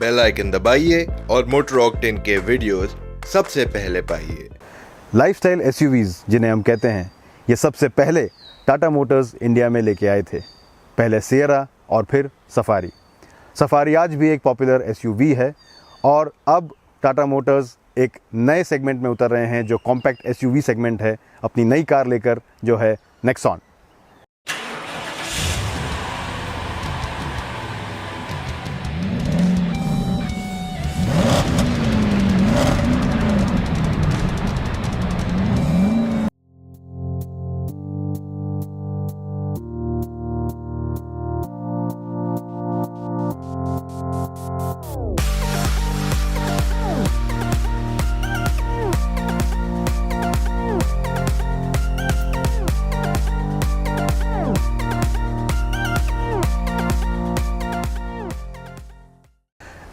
Bell icon दबाइए और motor octane के वीडियोस सबसे पहले पाइए। लाइफस्टाइल एसयूवीज़ जिन्हें हम कहते हैं, ये सबसे पहले टाटा मोटर्स इंडिया में लेके आए थे। पहले सियरा और फिर सफारी। सफारी आज भी एक पॉपुलर एसयूवी है और अब टाटा मोटर्स एक नए सेगमेंट में उतर रहे हैं जो कॉम्पैक्ट एसयूवी सेगमेंट है, अपनी नई कार लेकर, जो है नेक्सॉन।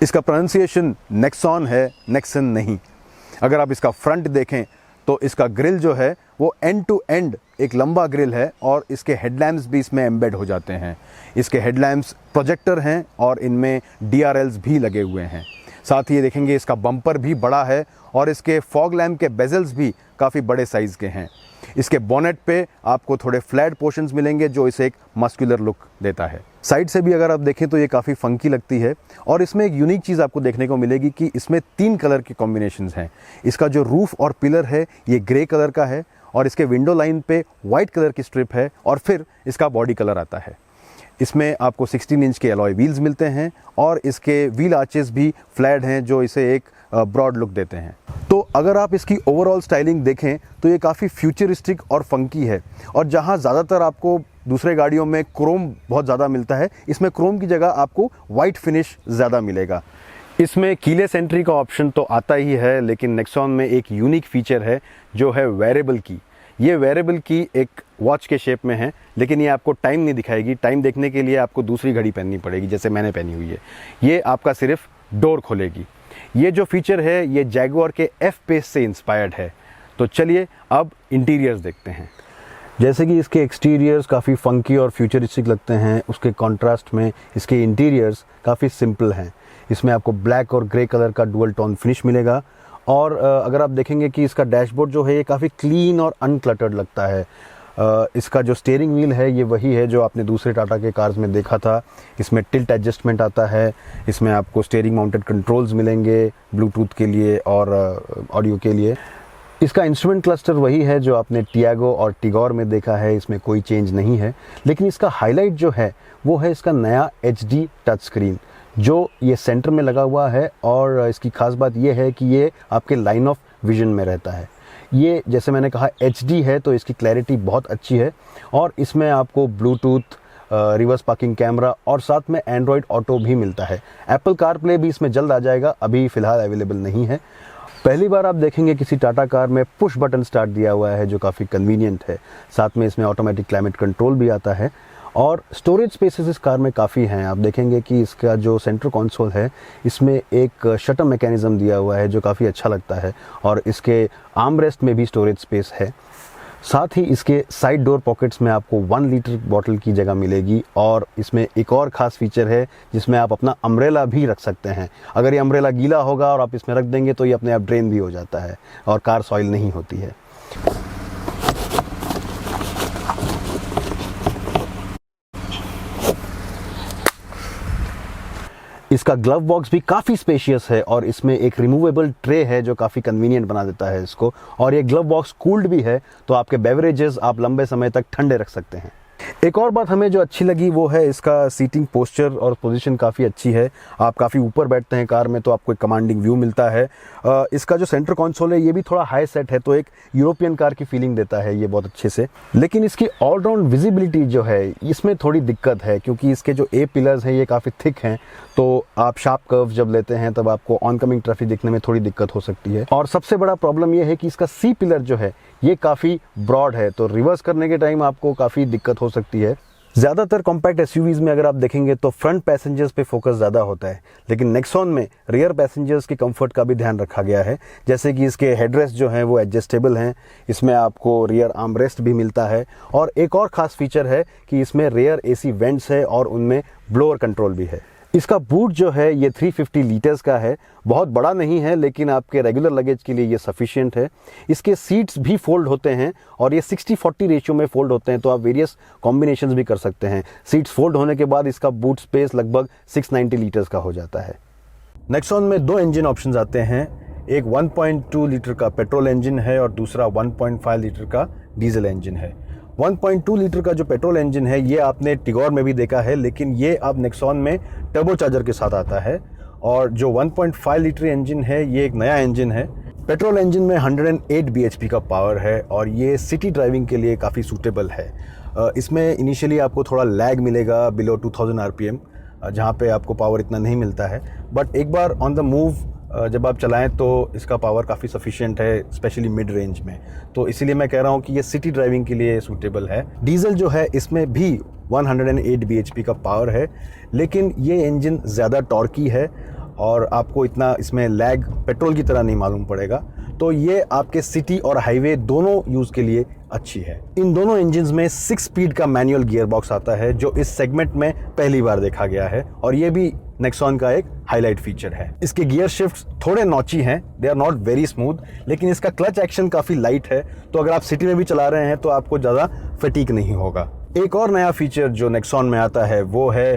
इसका प्रोनाउंसिएशन नेक्सॉन है, नेक्सन नहीं। अगर आप इसका फ्रंट देखें तो इसका ग्रिल जो है वो एंड टू एंड एक लंबा ग्रिल है और इसके हेडलैम्प्स भी इसमें एम्बेड हो जाते हैं। इसके हेडलैम्प्स प्रोजेक्टर हैं और इनमें DRLs भी लगे हुए हैं। साथ ही ये देखेंगे इसका बम्पर भी बड़ा है और इसके फॉग लैम्प के बेजल्स भी काफ़ी बड़े साइज़ के हैं। इसके बोनेट पे आपको थोड़े फ्लैट पोर्शंस मिलेंगे जो इसे एक मस्कुलर लुक देता है। साइड से भी अगर आप देखें तो ये काफ़ी फंकी लगती है और इसमें एक यूनिक चीज़ आपको देखने को मिलेगी कि इसमें 3 कलर के कॉम्बिनेशंस हैं। इसका जो रूफ और पिलर है ये ग्रे कलर का है और इसके विंडो लाइन पे वाइट कलर की स्ट्रिप है और फिर इसका बॉडी कलर आता है। इसमें आपको 16 इंच के अलॉय व्हील्स मिलते हैं और इसके व्हील आर्चेस भी फ्लैट हैं जो इसे एक ब्रॉड लुक देते हैं। तो अगर आप इसकी ओवरऑल स्टाइलिंग देखें तो ये काफ़ी फ्यूचरिस्टिक और फंकी है और जहां ज़्यादातर आपको दूसरे गाड़ियों में क्रोम बहुत ज़्यादा मिलता है, इसमें क्रोम की जगह आपको वाइट फिनिश ज़्यादा मिलेगा। इसमें कीलेस एंट्री का ऑप्शन तो आता ही है, लेकिन नेक्सॉन में एक यूनिक फीचर है जो है वेरिएबल की। ये वेरिएबल की एक वॉच के शेप में है, लेकिन ये आपको टाइम नहीं दिखाएगी। टाइम देखने के लिए आपको दूसरी घड़ी पहननी पड़ेगी, जैसे मैंने पहनी हुई है। ये आपका सिर्फ डोर खोलेगी। ये जो फीचर है ये जैगुआर के F-Pace से इंस्पायर्ड है। तो चलिए अब इंटीरियर्स देखते हैं। जैसे कि इसके एक्सटीरियर्स काफ़ी फंकी और फ्यूचरिस्टिक लगते हैं, उसके कॉन्ट्रास्ट में इसके इंटीरियर्स काफ़ी सिंपल हैं। इसमें आपको ब्लैक और ग्रे कलर का डुअल टोन फिनिश मिलेगा और अगर आप देखेंगे कि इसका डैशबोर्ड जो है ये काफ़ी क्लीन और अनक्लटर्ड लगता है। इसका जो स्टीयरिंग व्हील है ये वही है जो आपने दूसरे टाटा के कार्स में देखा था। इसमें टिल्ट एडजस्टमेंट आता है। इसमें आपको स्टीयरिंग माउंटेड कंट्रोल्स मिलेंगे ब्लूटूथ के लिए और ऑडियो के लिए। इसका इंस्ट्रूमेंट क्लस्टर वही है जो आपने टियागो और टिगोर में देखा है, इसमें कोई चेंज नहीं है। लेकिन इसका हाईलाइट जो है वो है इसका नया HD टच स्क्रीन जो ये सेंटर में लगा हुआ है और इसकी खास बात ये है कि ये आपके लाइन ऑफ विजन में रहता है। ये जैसे मैंने कहा HD है तो इसकी क्लैरिटी बहुत अच्छी है और इसमें आपको ब्लूटूथ, रिवर्स पार्किंग कैमरा और साथ में एंड्रॉयड ऑटो भी मिलता है। एप्पल कारप्ले भी इसमें जल्द आ जाएगा, अभी फ़िलहाल अवेलेबल नहीं है। पहली बार आप देखेंगे किसी टाटा कार में पुश बटन स्टार्ट दिया हुआ है जो काफ़ी कन्वीनियंट है। साथ में इसमें ऑटोमेटिक क्लाइमेट कंट्रोल भी आता है और स्टोरेज स्पेसेस इस कार में काफ़ी हैं। आप देखेंगे कि इसका जो सेंटर कंसोल है इसमें एक शटर मैकेनिज़्म दिया हुआ है जो काफ़ी अच्छा लगता है और इसके आर्म रेस्ट में भी स्टोरेज स्पेस है। साथ ही इसके साइड डोर पॉकेट्स में आपको 1 लीटर बॉटल की जगह मिलेगी और इसमें एक और ख़ास फीचर है जिसमें आप अपना अम्ब्रेला भी रख सकते हैं। अगर ये अम्ब्रेला गीला होगा और आप इसमें रख देंगे तो ये अपने आप ड्रेन भी हो जाता है और कार सॉइल नहीं होती है। इसका ग्लव बॉक्स भी काफ़ी स्पेशियस है और इसमें एक रिमूवेबल ट्रे है जो काफ़ी कन्वीनियंट बना देता है इसको। और ये ग्लव बॉक्स कूल्ड भी है तो आपके बेवरेजेस आप लंबे समय तक ठंडे रख सकते हैं। एक और बात हमें जो अच्छी लगी वो है इसका सीटिंग पोस्चर और पोजीशन काफ़ी अच्छी है। आप काफ़ी ऊपर बैठते हैं कार में तो आपको एक कमांडिंग व्यू मिलता है। इसका जो सेंटर कंसोल है ये भी थोड़ा हाई सेट है तो एक यूरोपियन कार की फीलिंग देता है ये बहुत अच्छे से। लेकिन इसकी ऑलराउंड विजिबिलिटी जो है इसमें थोड़ी दिक्कत है क्योंकि इसके जो A पिलर्स हैं ये काफ़ी थिक हैं तो आप शार्प कर्व जब लेते हैं तब आपको ऑनकमिंग ट्रैफिक दिखने में थोड़ी दिक्कत हो सकती है। और सबसे बड़ा प्रॉब्लम ये है कि इसका C पिलर जो है ये काफ़ी ब्रॉड है तो रिवर्स करने के टाइम आपको काफ़ी दिक्कत हो सकती है। ज़्यादातर कॉम्पैक्ट एसयूवीज़ में अगर आप देखेंगे तो फ्रंट पैसेंजर्स पे फोकस ज़्यादा होता है, लेकिन नेक्सॉन में रियर पैसेंजर्स के कंफर्ट का भी ध्यान रखा गया है। जैसे कि इसके हेडरेस्ट जो हैं वो एडजस्टेबल हैं, इसमें आपको रियर आर्मरेस्ट भी मिलता है और एक और ख़ास फीचर है कि इसमें रियर AC वेंट्स है और उनमें ब्लोअर कंट्रोल भी है। इसका बूट जो है ये 350 लीटर्स का है, बहुत बड़ा नहीं है लेकिन आपके रेगुलर लगेज के लिए ये सफिशिएंट है। इसके सीट्स भी फोल्ड होते हैं और ये 60-40 रेशियो में फोल्ड होते हैं, तो आप वेरियस कॉम्बिनेशंस भी कर सकते हैं। सीट्स फोल्ड होने के बाद इसका बूट स्पेस लगभग 690 लीटर्स का हो जाता है। नेक्सॉन में दो इंजन ऑप्शंस आते हैं, एक 1.2 लीटर का पेट्रोल इंजन है और दूसरा 1.5 लीटर का डीजल इंजन है। 1.2 लीटर का जो पेट्रोल इंजन है ये आपने टिगोर में भी देखा है, लेकिन ये अब नेक्सॉन में टर्बोचार्जर के साथ आता है। और जो 1.5 लीटर इंजन है ये एक नया इंजन है। पेट्रोल इंजन में 108 bhp का पावर है और ये सिटी ड्राइविंग के लिए काफ़ी सूटेबल है। इसमें इनिशियली आपको थोड़ा लैग मिलेगा बिलो 2000 RPM, जहाँ पे आपको पावर इतना नहीं मिलता है, बट एक बार ऑन द मूव जब आप चलाएं तो इसका पावर काफ़ी सफिशिएंट है, स्पेशली मिड रेंज में। तो इसीलिए मैं कह रहा हूँ कि ये सिटी ड्राइविंग के लिए सूटेबल है। डीजल जो है इसमें भी 108 bhp का पावर है, लेकिन ये इंजन ज़्यादा टॉर्की है और आपको इतना इसमें लैग पेट्रोल की तरह नहीं मालूम पड़ेगा। तो ये आपके सिटी और हाईवे दोनों यूज़ के लिए अच्छी है। इन दोनों इंजन्स में 6 स्पीड का मैनुअल गियर बॉक्स आता है, जो इस सेगमेंट में पहली बार देखा गया है और ये भी नेक्सॉन का एक हाईलाइट फीचर है। इसके गियर शिफ्ट्स थोड़े नॉची हैं, they are not very smooth, लेकिन इसका क्लच एक्शन काफ़ी लाइट है, तो अगर आप सिटी में भी चला रहे हैं तो आपको ज़्यादा फटीक नहीं होगा। एक और नया फीचर जो नेक्सॉन में आता है वो है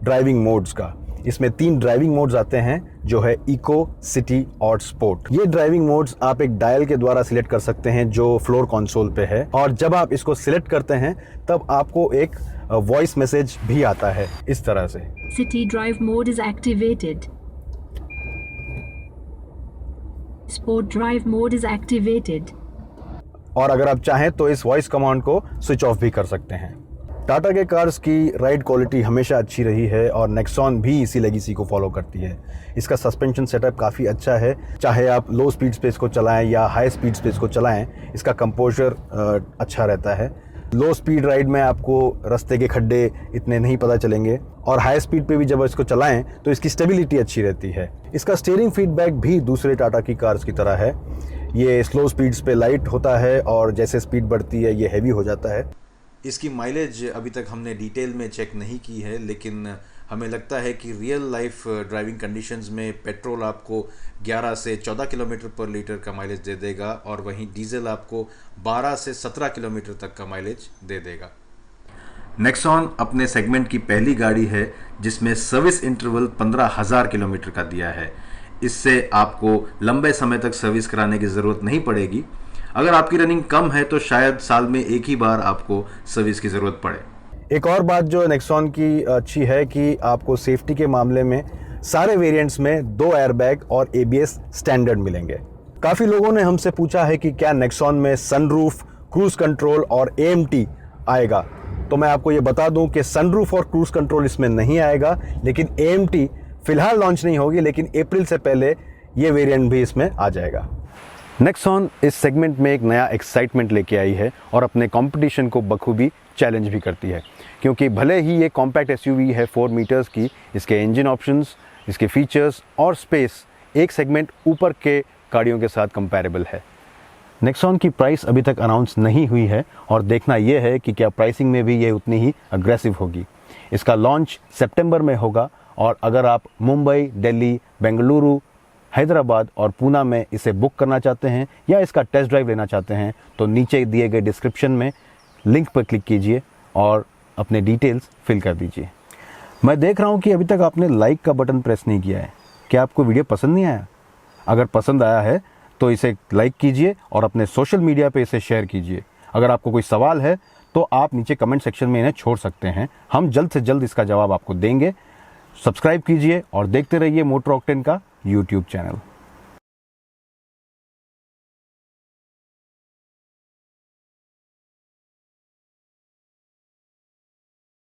ड्राइविंग मोड्स का। इसमें 3 ड्राइविंग मोड्स आते हैं, जो है इको, सिटी और स्पोर्ट। ये ड्राइविंग मोड्स आप एक डायल के द्वारा सिलेक्ट कर सकते हैं जो फ्लोर कंसोल पे है, और जब आप इसको सिलेक्ट करते हैं तब आपको एक वॉइस मैसेज भी आता है इस तरह से, city drive mode is activated, sport drive mode is activated. और अगर आप चाहें तो इस वॉइस कमांड को स्विच ऑफ भी कर सकते हैं। टाटा के कार्स की राइड क्वालिटी हमेशा अच्छी रही है और नेक्सॉन भी इसी लेगेसी को फॉलो करती है। इसका सस्पेंशन सेटअप काफ़ी अच्छा है, चाहे आप लो स्पीड पे इसको चलाएं या हाई स्पीड पे इसको चलाएं, इसका कंपोजर अच्छा रहता है। लो स्पीड राइड में आपको रास्ते के खड्डे इतने नहीं पता चलेंगे और हाई स्पीड पे भी जब इसको चलाएं तो इसकी स्टेबिलिटी अच्छी रहती है। इसका स्टीयरिंग फीडबैक भी दूसरे टाटा की कार्स की तरह है, ये स्लो स्पीड्स पे लाइट होता है और जैसे स्पीड बढ़ती है ये हैवी हो जाता है। इसकी माइलेज अभी तक हमने डिटेल में चेक नहीं की है, लेकिन हमें लगता है कि रियल लाइफ ड्राइविंग कंडीशंस में पेट्रोल आपको 11 से 14 किलोमीटर पर लीटर का माइलेज दे देगा और वहीं डीजल आपको 12 से 17 किलोमीटर तक का माइलेज दे देगा। नेक्सॉन अपने सेगमेंट की पहली गाड़ी है जिसमें सर्विस इंटरवल 15,000 किलोमीटर का दिया है। इससे आपको लंबे समय तक सर्विस कराने की ज़रूरत नहीं पड़ेगी। अगर आपकी रनिंग कम है तो शायद साल में एक ही बार आपको सर्विस की ज़रूरत पड़े। एक और बात जो नेक्सॉन की अच्छी है कि आपको सेफ्टी के मामले में सारे वेरिएंट्स में 2 एयरबैग और ABS स्टैंडर्ड मिलेंगे। काफ़ी लोगों ने हमसे पूछा है कि क्या नेक्सॉन में सनरूफ, क्रूज कंट्रोल और AMT आएगा, तो मैं आपको ये बता दूं कि सनरूफ और क्रूज कंट्रोल इसमें नहीं आएगा, लेकिन AMT फिलहाल लॉन्च नहीं होगी, लेकिन अप्रैल से पहले ये वेरिएंट भी इसमें आ जाएगा। नेक्सॉन इस सेगमेंट में एक नया एक्साइटमेंट लेके आई है और अपने कंपटीशन को बखूबी चैलेंज भी करती है, क्योंकि भले ही ये कॉम्पैक्ट SUV है 4 मीटर्स की, इसके इंजन ऑप्शंस, इसके फीचर्स और स्पेस एक सेगमेंट ऊपर के गाड़ियों के साथ कंपैरेबल है। नेक्सॉन की प्राइस अभी तक अनाउंस नहीं हुई है और देखना यह है कि क्या प्राइसिंग में भी ये उतनी ही अग्रेसिव होगी। इसका लॉन्च सितंबर में होगा और अगर आप मुंबई, दिल्ली, बेंगलुरु, हैदराबाद और पूना में इसे बुक करना चाहते हैं या इसका टेस्ट ड्राइव लेना चाहते हैं तो नीचे दिए गए डिस्क्रिप्शन में लिंक पर क्लिक कीजिए और अपने डिटेल्स फिल कर दीजिए। मैं देख रहा हूं कि अभी तक आपने लाइक का बटन प्रेस नहीं किया है। क्या आपको वीडियो पसंद नहीं आया? अगर पसंद आया है तो इसे लाइक कीजिए और अपने सोशल मीडिया पे इसे शेयर कीजिए। अगर आपको कोई सवाल है तो आप नीचे कमेंट सेक्शन में इन्हें छोड़ सकते हैं, हम जल्द से जल्द इसका जवाब आपको देंगे। सब्सक्राइब कीजिए और देखते रहिए मोटर ऑक्टेन का YouTube चैनल।